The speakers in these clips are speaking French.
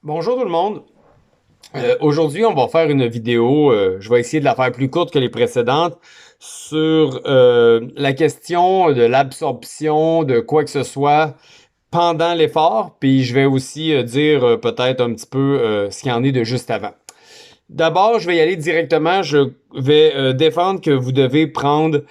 Bonjour tout le monde. Aujourd'hui, on va faire une vidéo, je vais essayer de la faire plus courte que les précédentes, sur la question de l'absorption de quoi que ce soit pendant l'effort, puis je vais aussi dire peut-être un petit peu ce qu'il y en est de juste avant. D'abord, je vais y aller directement, je vais défendre que vous devez prendre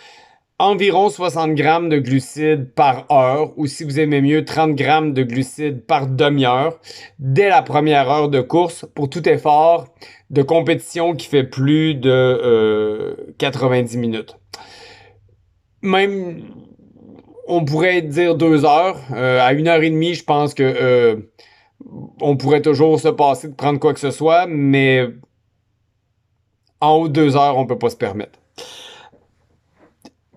environ 60 grammes de glucides par heure, ou si vous aimez mieux, 30 grammes de glucides par demi-heure, dès la première heure de course, pour tout effort de compétition qui fait plus de 90 minutes. Même, on pourrait dire 2 heures. À 1 heure et demie, je pense que on pourrait toujours se passer de prendre quoi que ce soit, mais en haut de 2 heures, on peut pas se permettre.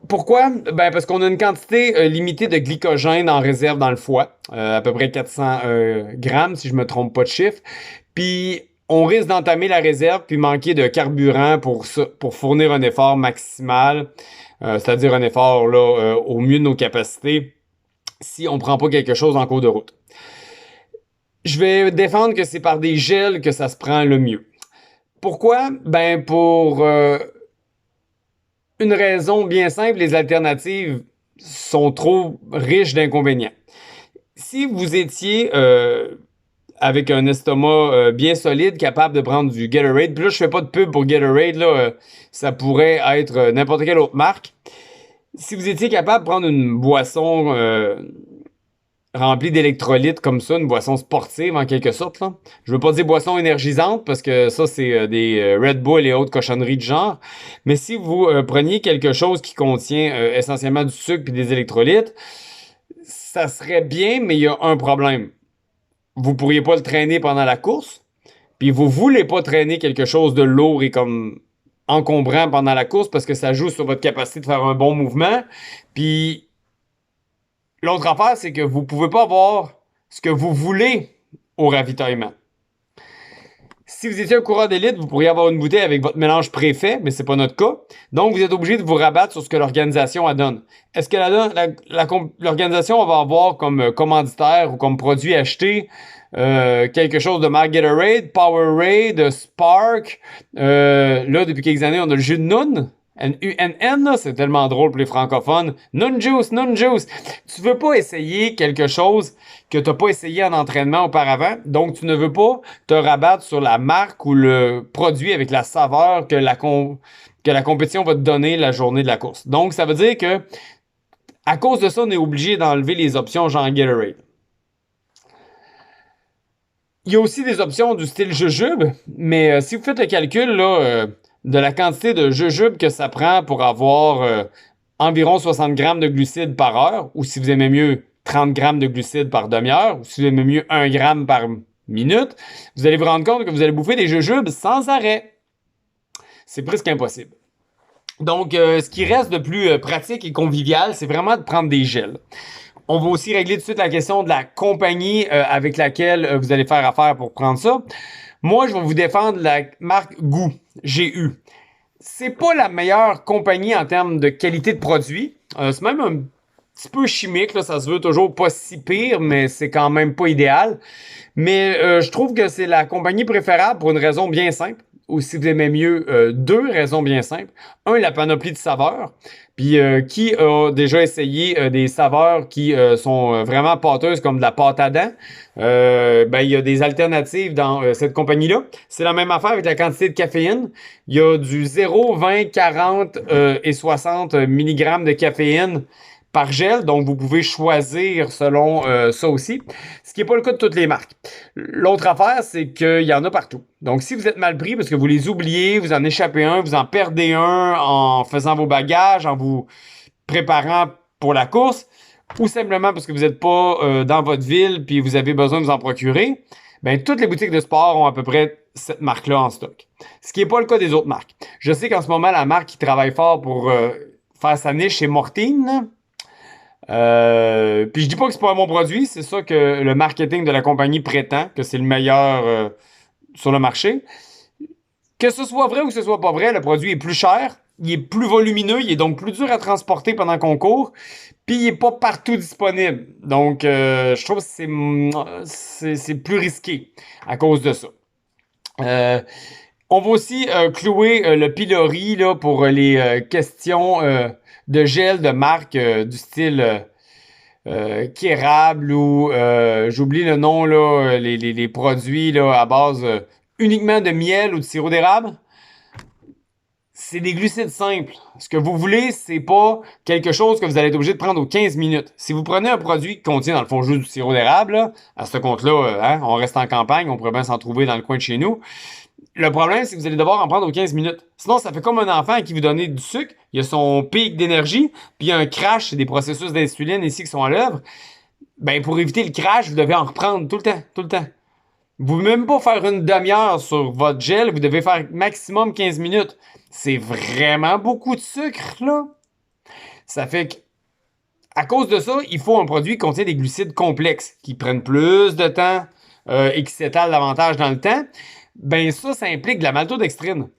Pourquoi? Ben parce qu'on a une quantité limitée de glycogène en réserve dans le foie, à peu près 400 grammes si je me trompe pas de chiffre. Puis on risque d'entamer la réserve puis manquer de carburant pour fournir un effort maximal, c'est-à-dire un effort là, au mieux de nos capacités si on prend pas quelque chose en cours de route. Je vais défendre que c'est par des gels que ça se prend le mieux. Pourquoi? Ben pour une raison bien simple, les alternatives sont trop riches d'inconvénients. Si vous étiez avec un estomac bien solide, capable de prendre du Gatorade, puis là, je fais pas de pub pour Gatorade, là, ça pourrait être n'importe quelle autre marque. Si vous étiez capable de prendre une boisson remplie d'électrolytes comme ça, une boisson sportive en quelque sorte, là. Je veux pas dire boisson énergisante parce que ça, c'est des Red Bull et autres cochonneries de genre. Mais si vous preniez quelque chose qui contient essentiellement du sucre et des électrolytes, ça serait bien, mais il y a un problème. Vous pourriez pas le traîner pendant la course, puis vous voulez pas traîner quelque chose de lourd et comme encombrant pendant la course parce que ça joue sur votre capacité de faire un bon mouvement. Puis l'autre affaire, c'est que vous pouvez pas avoir ce que vous voulez au ravitaillement. Si vous étiez un coureur d'élite, vous pourriez avoir une bouteille avec votre mélange préfet, mais c'est pas notre cas. Donc, vous êtes obligé de vous rabattre sur ce que l'organisation a donne. Est-ce que l'organisation va avoir comme commanditaire ou comme produit acheté quelque chose de marque Gatorade, Powerade, Spark? Là, depuis quelques années, on a le jus de Noun. N-U-N-N, là, c'est tellement drôle pour les francophones. Nun juice, nun juice. Tu veux pas essayer quelque chose que t'as pas essayé en entraînement auparavant, donc tu ne veux pas te rabattre sur la marque ou le produit avec la saveur que la compétition va te donner la journée de la course. Donc, ça veut dire que à cause de ça, on est obligé d'enlever les options genre Gatorade. Il y a aussi des options du style jujube, mais si vous faites le calcul là, de la quantité de jujube que ça prend pour avoir environ 60 grammes de glucides par heure, ou si vous aimez mieux 30 grammes de glucides par demi-heure, ou si vous aimez mieux 1 gramme par minute, vous allez vous rendre compte que vous allez bouffer des jujubes sans arrêt. C'est presque impossible. Donc, ce qui reste de plus pratique et convivial, c'est vraiment de prendre des gels. On va aussi régler tout de suite la question de la compagnie avec laquelle vous allez faire affaire pour prendre ça. Moi, je vais vous défendre la marque GU. G-U. C'est pas la meilleure compagnie en termes de qualité de produit. C'est même un petit peu chimique, là, ça se veut toujours pas si pire, mais c'est quand même pas idéal. Mais je trouve que c'est la compagnie préférable pour une raison bien simple. Ou si vous aimez mieux, deux raisons bien simples. Un, la panoplie de saveurs. Puis qui a déjà essayé des saveurs qui sont vraiment pâteuses comme de la pâte à dents? Ben, il y a des alternatives dans cette compagnie-là. C'est la même affaire avec la quantité de caféine. Il y a du 0, 20, 40 et 60 mg de caféine par gel, donc vous pouvez choisir selon ça aussi, ce qui n'est pas le cas de toutes les marques. L'autre affaire, c'est qu'il y en a partout. Donc si vous êtes mal pris parce que vous les oubliez, vous en échappez un, vous en perdez un en faisant vos bagages, en vous préparant pour la course, ou simplement parce que vous n'êtes pas dans votre ville puis vous avez besoin de vous en procurer, ben toutes les boutiques de sport ont à peu près cette marque-là en stock. Ce qui n'est pas le cas des autres marques. Je sais qu'en ce moment, la marque qui travaille fort pour faire sa niche, c'est Mortine. Puis je dis pas que c'est pas un bon produit, c'est ça que le marketing de la compagnie prétend, que c'est le meilleur sur le marché. Que ce soit vrai ou que ce soit pas vrai, le produit est plus cher, il est plus volumineux, il est donc plus dur à transporter pendant qu'on court, puis il est pas partout disponible. Donc, je trouve que c'est plus risqué à cause de ça. On va aussi clouer le pilori là, pour les questions de gel de marque du style Kérable ou j'oublie le nom là, les produits là, à base uniquement de miel ou de sirop d'érable. C'est des glucides simples. Ce que vous voulez, c'est pas quelque chose que vous allez être obligé de prendre aux 15 minutes. Si vous prenez un produit qui contient, dans le fond, juste du sirop d'érable, là, à ce compte-là, hein, on reste en campagne, on pourrait bien s'en trouver dans le coin de chez nous. Le problème, c'est que vous allez devoir en prendre aux 15 minutes. Sinon, ça fait comme un enfant à qui vous donnez du sucre, il y a son pic d'énergie, puis il y a un crash, c'est des processus d'insuline ici qui sont à l'œuvre. Ben, pour éviter le crash, vous devez en reprendre tout le temps, tout le temps. Vous ne pouvez même pas faire une demi-heure sur votre gel, vous devez faire maximum 15 minutes. C'est vraiment beaucoup de sucre, là. Ça fait que, à cause de ça, il faut un produit qui contient des glucides complexes, qui prennent plus de temps et qui s'étalent davantage dans le temps. Ben ça implique de la maltodextrine.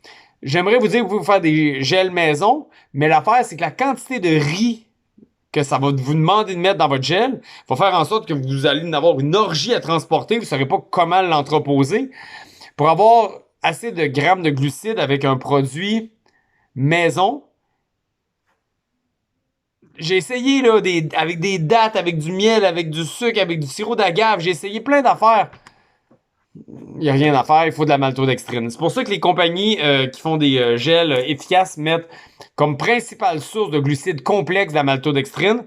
J'aimerais vous dire que vous pouvez faire des gels maison, mais l'affaire, c'est que la quantité de riz que ça va vous demander de mettre dans votre gel va faire en sorte que vous allez en avoir une orgie à transporter, vous ne saurez pas comment l'entreposer. Pour avoir assez de grammes de glucides avec un produit maison, j'ai essayé là, avec des dattes, avec du miel, avec du sucre, avec du sirop d'agave, j'ai essayé plein d'affaires. Il n'y a rien à faire, il faut de la maltodextrine. C'est pour ça que les compagnies qui font des gels efficaces mettent comme principale source de glucides complexes de la maltodextrine.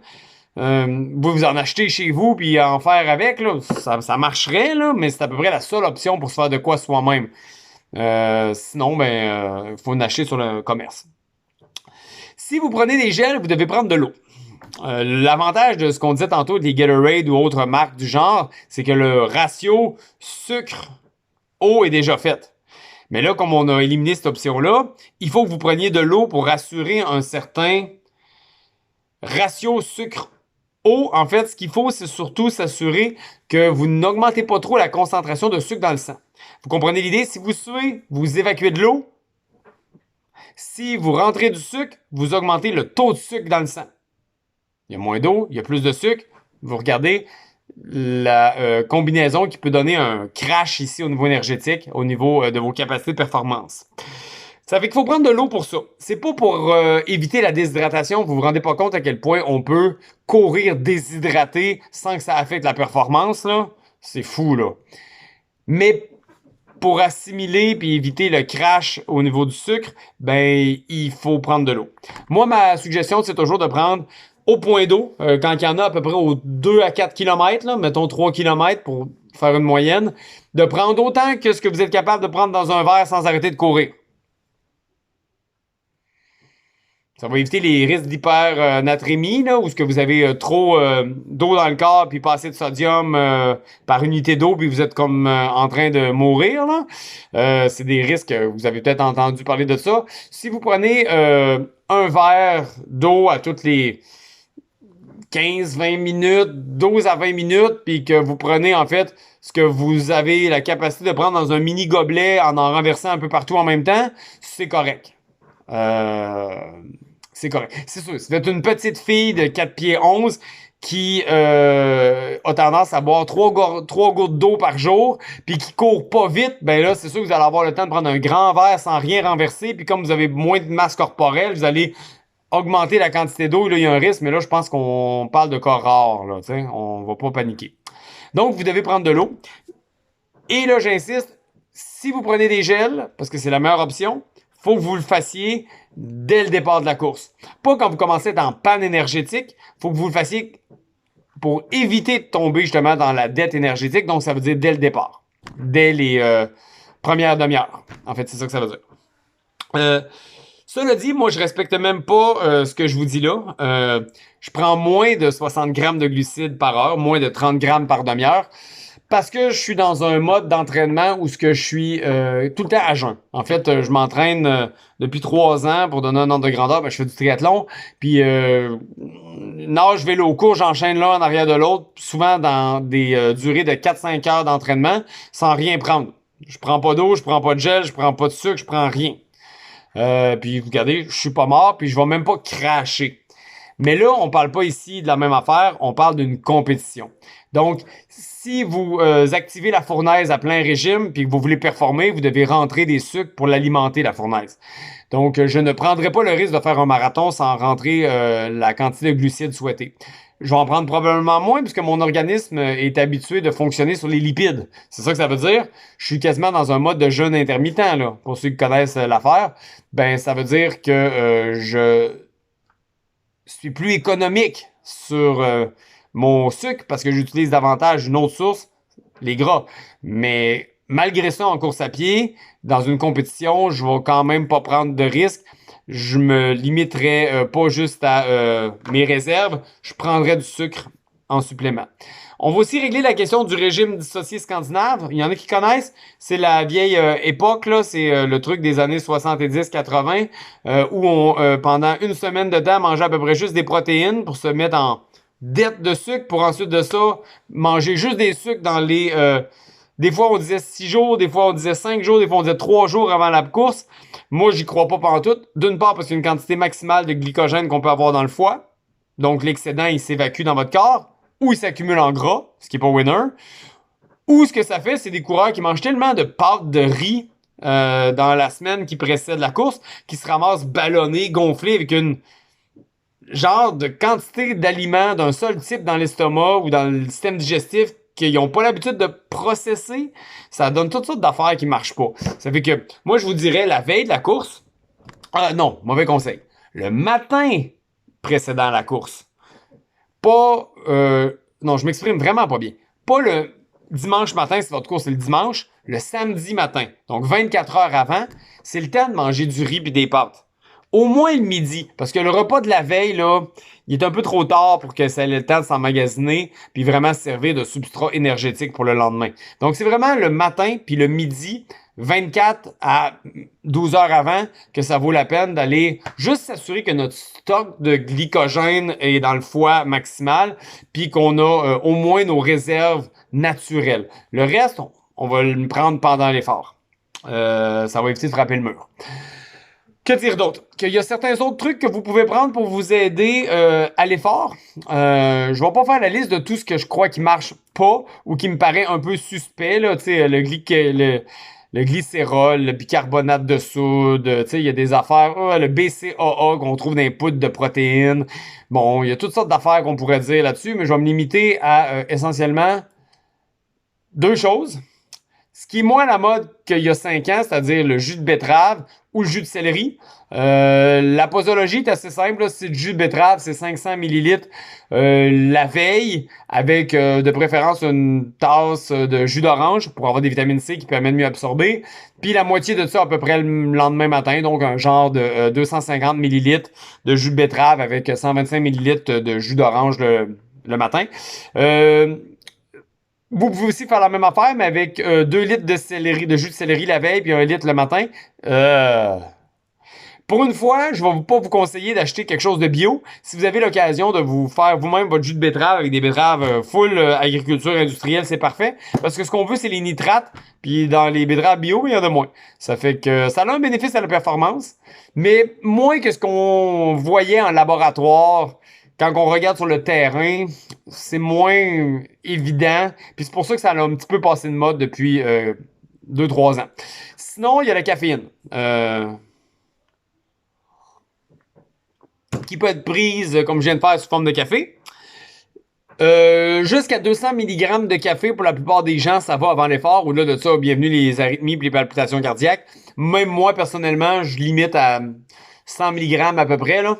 Vous en achetez chez vous puis en faire avec, là, ça marcherait, là, mais c'est à peu près la seule option pour se faire de quoi soi-même. Sinon, ben, faut en acheter sur le commerce. Si vous prenez des gels, vous devez prendre de l'eau. L'avantage de ce qu'on disait tantôt des Gatorade ou autres marques du genre, c'est que le ratio sucre-eau est déjà fait. Mais là, comme on a éliminé cette option-là, il faut que vous preniez de l'eau pour assurer un certain ratio sucre-eau. En fait, ce qu'il faut, c'est surtout s'assurer que vous n'augmentez pas trop la concentration de sucre dans le sang. Vous comprenez l'idée? Si vous suez, vous évacuez de l'eau. Si vous rentrez du sucre, vous augmentez le taux de sucre dans le sang. Il y a moins d'eau, il y a plus de sucre. Vous regardez la combinaison qui peut donner un crash ici au niveau énergétique, au niveau de vos capacités de performance. Ça fait qu'il faut prendre de l'eau pour ça. C'est pas pour éviter la déshydratation. Vous vous rendez pas compte à quel point on peut courir déshydraté sans que ça affecte la performance, là. C'est fou, là. Mais pour assimiler puis éviter le crash au niveau du sucre, ben, il faut prendre de l'eau. Moi, ma suggestion, c'est toujours de prendre au point d'eau, quand il y en a à peu près aux 2 à 4 km, là, mettons 3 km pour faire une moyenne, de prendre autant que ce que vous êtes capable de prendre dans un verre sans arrêter de courir. Ça va éviter les risques d'hypernatrémie, là, où ce que vous avez trop d'eau dans le corps, puis pas assez de sodium par unité d'eau, puis vous êtes comme en train de mourir. Là. C'est des risques, vous avez peut-être entendu parler de ça. Si vous prenez un verre d'eau à toutes les 15-20 minutes, 12 à 20 minutes, puis que vous prenez en fait ce que vous avez la capacité de prendre dans un mini gobelet en renversant un peu partout en même temps, c'est correct. C'est correct. C'est sûr, si vous êtes une petite fille de 4 pieds 11 qui a tendance à boire 3 gouttes d'eau par jour, puis qui court pas vite, ben là, c'est sûr que vous allez avoir le temps de prendre un grand verre sans rien renverser, puis comme vous avez moins de masse corporelle, vous allez augmenter la quantité d'eau. Là, il y a un risque, mais là, je pense qu'on parle de cas rares. Là, on va pas paniquer. Donc, vous devez prendre de l'eau. Et là, j'insiste, si vous prenez des gels, parce que c'est la meilleure option, faut que vous le fassiez dès le départ de la course. Pas quand vous commencez à être en panne énergétique, faut que vous le fassiez pour éviter de tomber justement dans la dette énergétique. Donc, ça veut dire dès le départ. Dès les premières demi-heures. En fait, c'est ça que ça veut dire. Cela dit, moi, je respecte même pas ce que je vous dis là. Je prends moins de 60 grammes de glucides par heure, moins de 30 grammes par demi-heure, parce que je suis dans un mode d'entraînement où ce que je suis tout le temps à jeun. En fait, je m'entraîne depuis 3 ans pour donner un ordre de grandeur. Ben, je fais du triathlon, puis nage, vélo, cours, j'enchaîne l'un en arrière de l'autre, souvent dans des durées de 4-5 heures d'entraînement, sans rien prendre. Je prends pas d'eau, je prends pas de gel, je prends pas de sucre, je prends rien. Puis regardez, je suis pas mort, puis je vais même pas cracher. Mais là, on parle pas ici de la même affaire, on parle d'une compétition. Donc, si vous activez la fournaise à plein régime puis que vous voulez performer, vous devez rentrer des sucres pour l'alimenter, la fournaise. Donc, je ne prendrai pas le risque de faire un marathon sans rentrer la quantité de glucides souhaitée. Je vais en prendre probablement moins puisque mon organisme est habitué de fonctionner sur les lipides. C'est ça que ça veut dire. Je suis quasiment dans un mode de jeûne intermittent, là. Pour ceux qui connaissent l'affaire, ben ça veut dire que je suis plus économique sur mon sucre parce que j'utilise davantage une autre source, les gras. Mais malgré ça, en course à pied, dans une compétition, je vais quand même pas prendre de risques. Je me limiterai pas juste à mes réserves, je prendrai du sucre en supplément. On va aussi régler la question du régime dissocié scandinave. Il y en a qui connaissent. C'est la vieille époque, là. C'est le truc des années 70-80 où on, pendant une semaine de temps, mangeait à peu près juste des protéines pour se mettre en dette de sucre pour ensuite de ça manger juste des sucres dans les... des fois, on disait 6 jours, des fois, on disait 5 jours, des fois, on disait 3 jours avant la course. Moi, j'y crois pas pantoute. D'une part, parce qu'il y a une quantité maximale de glycogène qu'on peut avoir dans le foie. Donc, l'excédent, il s'évacue dans votre corps ou il s'accumule en gras, ce qui est pas winner. Ou ce que ça fait, c'est des coureurs qui mangent tellement de pâtes de riz dans la semaine qui précède la course, qui se ramassent ballonnés, gonflés avec une genre de quantité d'aliments d'un seul type dans l'estomac ou dans le système digestif qu'ils n'ont pas l'habitude de processer. Ça donne toutes sortes d'affaires qui marchent pas. Ça fait que, moi, je vous dirais, la veille de la course, non, mauvais conseil. Le matin précédant la course, pas, non, je m'exprime vraiment pas bien. Pas le dimanche matin, si votre course c'est le dimanche, le samedi matin. Donc 24 heures avant, c'est le temps de manger du riz et des pâtes. Au moins le midi, parce que le repas de la veille, là, il est un peu trop tard pour que ça ait le temps de s'emmagasiner puis vraiment se servir de substrat énergétique pour le lendemain. Donc c'est vraiment le matin puis le midi, 24 à 12 heures avant, que ça vaut la peine d'aller juste s'assurer que notre stock de glycogène est dans le foie maximal puis qu'on a au moins nos réserves naturelles. Le reste, on va le prendre pendant l'effort. Ça va éviter de frapper le mur. Que dire d'autre? Qu'il y a certains autres trucs que vous pouvez prendre pour vous aider à l'effort. Je vais pas faire la liste de tout ce que je crois qui marche pas ou qui me paraît un peu suspect. Là, le glycérol, le bicarbonate de soude, il y a des affaires, le BCAA qu'on trouve dans les poudres de protéines. Bon, il y a toutes sortes d'affaires qu'on pourrait dire là-dessus, mais je vais me limiter à essentiellement deux choses. Ce qui est moins à la mode qu'il y a 5 ans, c'est-à-dire le jus de betterave ou le jus de céleri. La posologie est assez simple. Là. C'est du jus de betterave, c'est 500 millilitres la veille, avec de préférence une tasse de jus d'orange pour avoir des vitamines C qui permettent de mieux absorber. Puis la moitié de ça à peu près le lendemain matin, donc un genre de 250 millilitres de jus de betterave avec 125 millilitres de jus d'orange le matin. Vous pouvez aussi faire la même affaire, mais avec 2 litres de céleri, de jus de céleri la veille, puis 1 litre le matin. Pour une fois, je vais pas vous conseiller d'acheter quelque chose de bio. Si vous avez l'occasion de vous faire vous-même votre jus de betterave avec des betteraves full agriculture industrielle, c'est parfait. Parce que ce qu'on veut, c'est les nitrates. Puis dans les betteraves bio, il y en a moins. Ça fait que ça a un bénéfice à la performance, mais moins que ce qu'on voyait en laboratoire. Quand on regarde sur le terrain, c'est moins évident. Puis c'est pour ça que ça a un petit peu passé de mode depuis 2-3 ans. Sinon, il y a la caféine. Qui peut être prise, comme je viens de faire, sous forme de café. Jusqu'à 200 mg de café pour la plupart des gens, ça va avant l'effort. Au-delà de ça, bienvenue les arythmies et les palpitations cardiaques. Même moi, personnellement, je limite à 100 mg à peu près, là.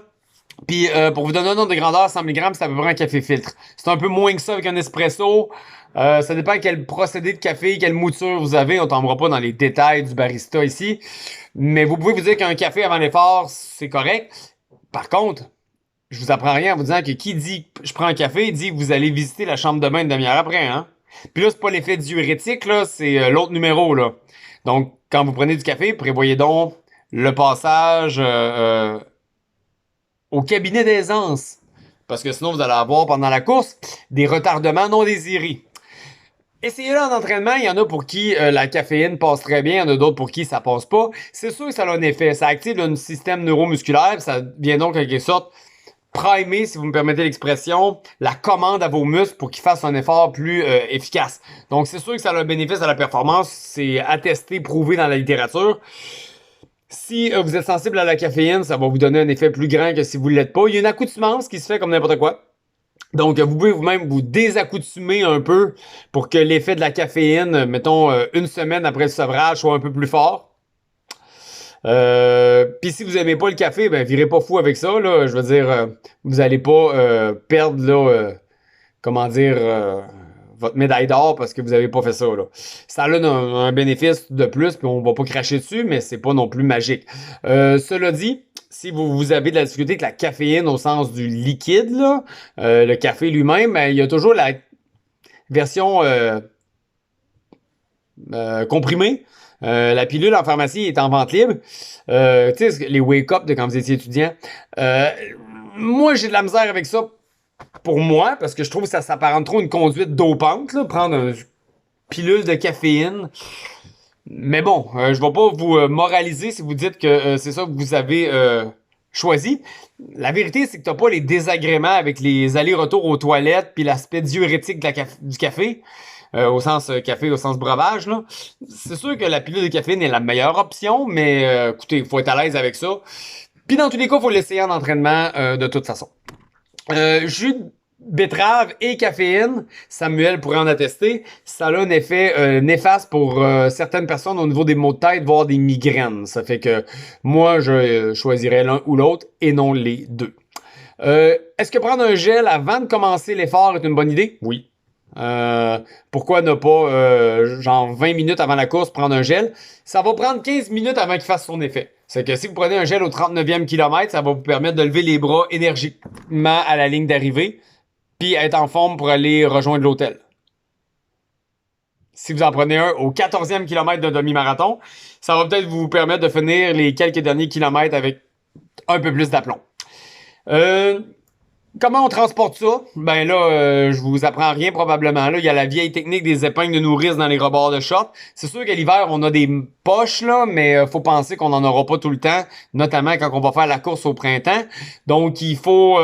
Puis pour vous donner un ordre de grandeur, 100 mg, c'est à peu près un café filtre. C'est un peu moins que ça avec un espresso. Ça dépend quel procédé de café, quelle mouture vous avez. On tombera pas dans les détails du barista ici. Mais vous pouvez vous dire qu'un café avant l'effort, c'est correct. Par contre, je vous apprends rien en vous disant que qui dit je prends un café, dit que vous allez visiter la chambre de bain une demi-heure après, hein. Puis là, c'est pas l'effet diurétique, là, c'est l'autre numéro, là. Donc, quand vous prenez du café, prévoyez donc le passage au cabinet d'aisance. Parce que sinon, vous allez avoir pendant la course des retardements non désirés. Essayez-le en entraînement. Il y en a pour qui la caféine passe très bien, il y en a d'autres pour qui ça passe pas. C'est sûr que ça a un effet. Ça active un système neuromusculaire, ça vient donc en quelque sorte primer, si vous me permettez l'expression, la commande à vos muscles pour qu'ils fassent un effort plus efficace. Donc c'est sûr que ça a un bénéfice à la performance, c'est attesté, prouvé dans la littérature. Si vous êtes sensible à la caféine, ça va vous donner un effet plus grand que si vous ne l'êtes pas. Il y a une accoutumance qui se fait comme n'importe quoi. Donc, vous pouvez vous-même vous désaccoutumer un peu pour que l'effet de la caféine, mettons, une semaine après le sevrage, soit un peu plus fort. Puis si vous aimez pas le café, ben virez pas fou avec ça, là. Je veux dire, vous allez pas perdre, là, comment dire, votre médaille d'or parce que vous avez pas fait ça, là. Ça a un bénéfice de plus, puis on va pas cracher dessus, mais c'est pas non plus magique. Cela dit, si vous avez de la difficulté avec la caféine au sens du liquide, là, le café lui-même, ben, il y a toujours la version comprimée. La pilule en pharmacie est en vente libre. Tu sais, les wake-up de quand vous étiez étudiant. Moi, j'ai de la misère avec ça pour moi, parce que je trouve que ça s'apparente trop à une conduite dopante, là, prendre une pilule de caféine. Mais bon, je vais pas vous moraliser si vous dites que c'est ça que vous avez choisi. La vérité, c'est que t'as pas les désagréments avec les allers-retours aux toilettes puis l'aspect diurétique de du café. Au sens café, au sens breuvage, là. C'est sûr que la pilule de caféine est la meilleure option, mais écoutez, il faut être à l'aise avec ça. Puis dans tous les cas, il faut l'essayer en entraînement de toute façon. Jus de betterave et caféine, Samuel pourrait en attester, ça a un effet néfaste pour certaines personnes au niveau des maux de tête, voire des migraines. Ça fait que moi, je choisirais l'un ou l'autre et non les deux. Est-ce que prendre un gel avant de commencer l'effort est une bonne idée? Oui. Pourquoi ne pas, genre 20 minutes avant la course, prendre un gel? Ça va prendre 15 minutes avant qu'il fasse son effet. C'est que si vous prenez un gel au 39e kilomètre, ça va vous permettre de lever les bras énergiquement à la ligne d'arrivée, puis être en forme pour aller rejoindre l'hôtel. Si vous en prenez un au 14e kilomètre d'un demi-marathon, ça va peut-être vous permettre de finir les quelques derniers kilomètres avec un peu plus d'aplomb. Comment on transporte ça? Ben là, je vous apprends rien probablement. Là, il y a la vieille technique des épingles de nourrice dans les rebords de short. C'est sûr qu'à l'hiver, on a des poches, là, mais faut penser qu'on n'en aura pas tout le temps, notamment quand on va faire la course au printemps. Donc, il faut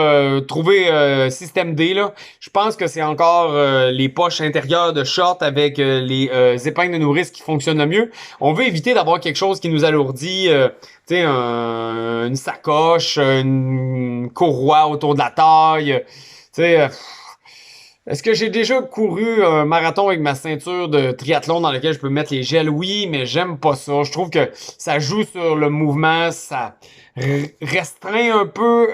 trouver système D, là. Je pense que c'est encore les poches intérieures de short avec les épingles de nourrice qui fonctionnent le mieux. On veut éviter d'avoir quelque chose qui nous alourdit, tu sais, une sacoche, une courroie autour de la taille, tu sais. Est-ce que j'ai déjà couru un marathon avec ma ceinture de triathlon dans lequel je peux mettre les gels? Oui, mais j'aime pas ça. Je trouve que ça joue sur le mouvement, ça restreint un peu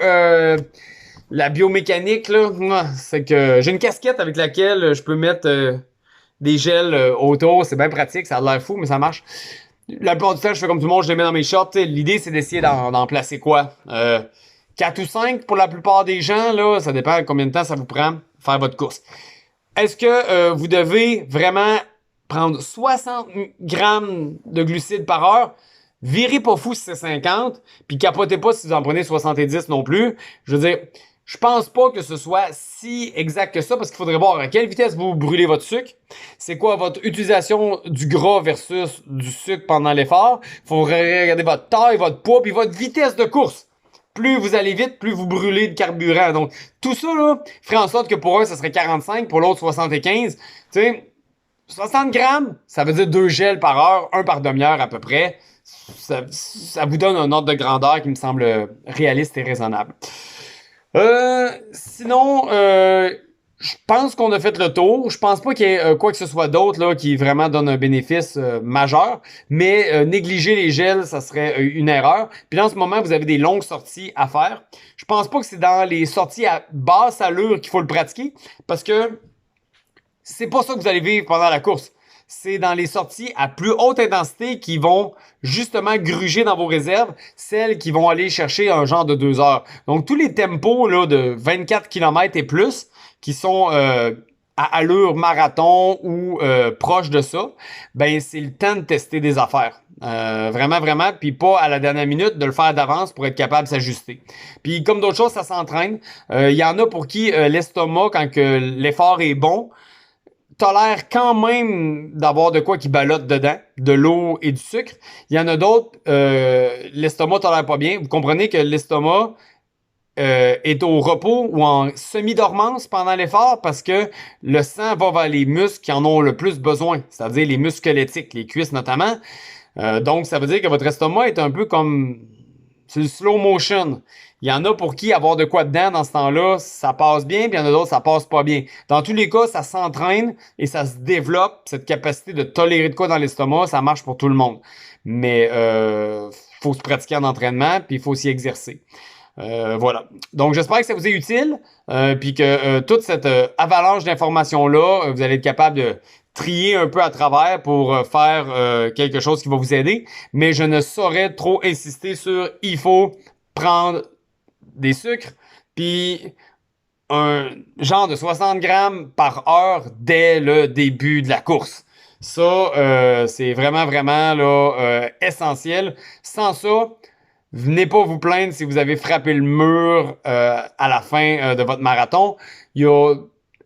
la biomécanique, là. C'est que j'ai une casquette avec laquelle je peux mettre des gels autour. C'est bien pratique, ça a l'air fou, mais ça marche. La plupart du temps, je fais comme tout le monde, je les mets dans mes shorts. L'idée, c'est d'essayer d'en placer quoi? 4 ou 5 pour la plupart des gens, là. Ça dépend de combien de temps ça vous prend faire votre course. Est-ce que vous devez vraiment prendre 60 grammes de glucides par heure? Virez pas fou si c'est 50, puis capotez pas si vous en prenez 70 non plus. Je veux dire, je pense pas que ce soit si exact que ça, parce qu'il faudrait voir à quelle vitesse vous brûlez votre sucre. C'est quoi votre utilisation du gras versus du sucre pendant l'effort. Il faudrait regarder votre taille, votre poids, puis votre vitesse de course. Plus vous allez vite, plus vous brûlez de carburant. Donc, tout ça, là, ferait en sorte que pour un, ça serait 45, pour l'autre, 75. Tu sais, 60 grammes, ça veut dire 2 gels par heure, 1 par demi-heure à peu près. Ça vous donne un ordre de grandeur qui me semble réaliste et raisonnable. Sinon, je pense qu'on a fait le tour. Je pense pas qu'il y ait quoi que ce soit d'autre là qui vraiment donne un bénéfice majeur, mais négliger les gels, ça serait une erreur. Puis là, en ce moment, vous avez des longues sorties à faire. Je pense pas que c'est dans les sorties à basse allure qu'il faut le pratiquer, parce que c'est pas ça que vous allez vivre pendant la course. C'est dans les sorties à plus haute intensité qui vont justement gruger dans vos réserves, celles qui vont aller chercher un genre de 2 heures. Donc, tous les tempos là, de 24 km et plus qui sont à allure marathon ou proche de ça, ben c'est le temps de tester des affaires. Vraiment, vraiment, puis pas à la dernière minute de le faire d'avance pour être capable de s'ajuster. Puis comme d'autres choses, ça s'entraîne. Il y en a pour qui l'estomac, quand que l'effort est bon, tolèrent quand même d'avoir de quoi qui ballotte dedans, de l'eau et du sucre. Il y en a d'autres, l'estomac tolère pas bien. Vous comprenez que l'estomac est au repos ou en semi-dormance pendant l'effort parce que le sang va vers les muscles qui en ont le plus besoin, c'est-à-dire les muscles squelettiques, les cuisses notamment. Donc, ça veut dire que votre estomac est un peu comme... C'est du slow motion. Il y en a pour qui avoir de quoi dedans dans ce temps-là, ça passe bien, puis il y en a d'autres, ça passe pas bien. Dans tous les cas, ça s'entraîne et ça se développe, cette capacité de tolérer de quoi dans l'estomac, ça marche pour tout le monde. Mais faut se pratiquer en entraînement, puis il faut s'y exercer. Voilà. Donc, j'espère que ça vous est utile, puis que toute cette avalanche d'informations-là, vous allez être capable de trier un peu à travers pour faire quelque chose qui va vous aider. Mais je ne saurais trop insister sur il faut prendre des sucres, puis un genre de 60 grammes par heure dès le début de la course. Ça, c'est vraiment, vraiment là, essentiel. Sans ça, venez pas vous plaindre si vous avez frappé le mur à la fin de votre marathon. Il y a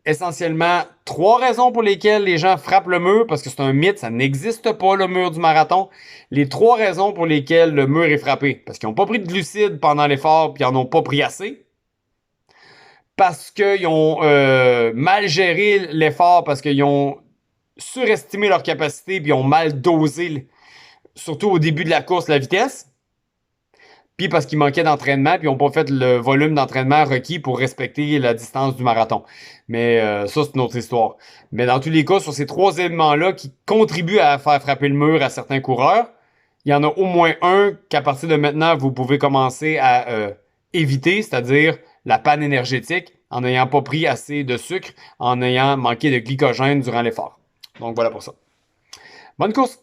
essentiellement 3 raisons pour lesquelles les gens frappent le mur, parce que c'est un mythe, ça n'existe pas le mur du marathon. Les 3 raisons pour lesquelles le mur est frappé, parce qu'ils n'ont pas pris de glucides pendant l'effort, puis ils n'en ont pas pris assez. Parce qu'ils ont mal géré l'effort, parce qu'ils ont surestimé leur capacité, puis ils ont mal dosé, surtout au début de la course, la vitesse. Puis parce qu'il manquait d'entraînement, puis ils n'ont pas fait le volume d'entraînement requis pour respecter la distance du marathon. Mais ça, c'est une autre histoire. Mais dans tous les cas, sur ces 3 éléments-là qui contribuent à faire frapper le mur à certains coureurs, il y en a au moins un qu'à partir de maintenant, vous pouvez commencer à éviter, c'est-à-dire la panne énergétique, en n'ayant pas pris assez de sucre, en ayant manqué de glycogène durant l'effort. Donc voilà pour ça. Bonne course!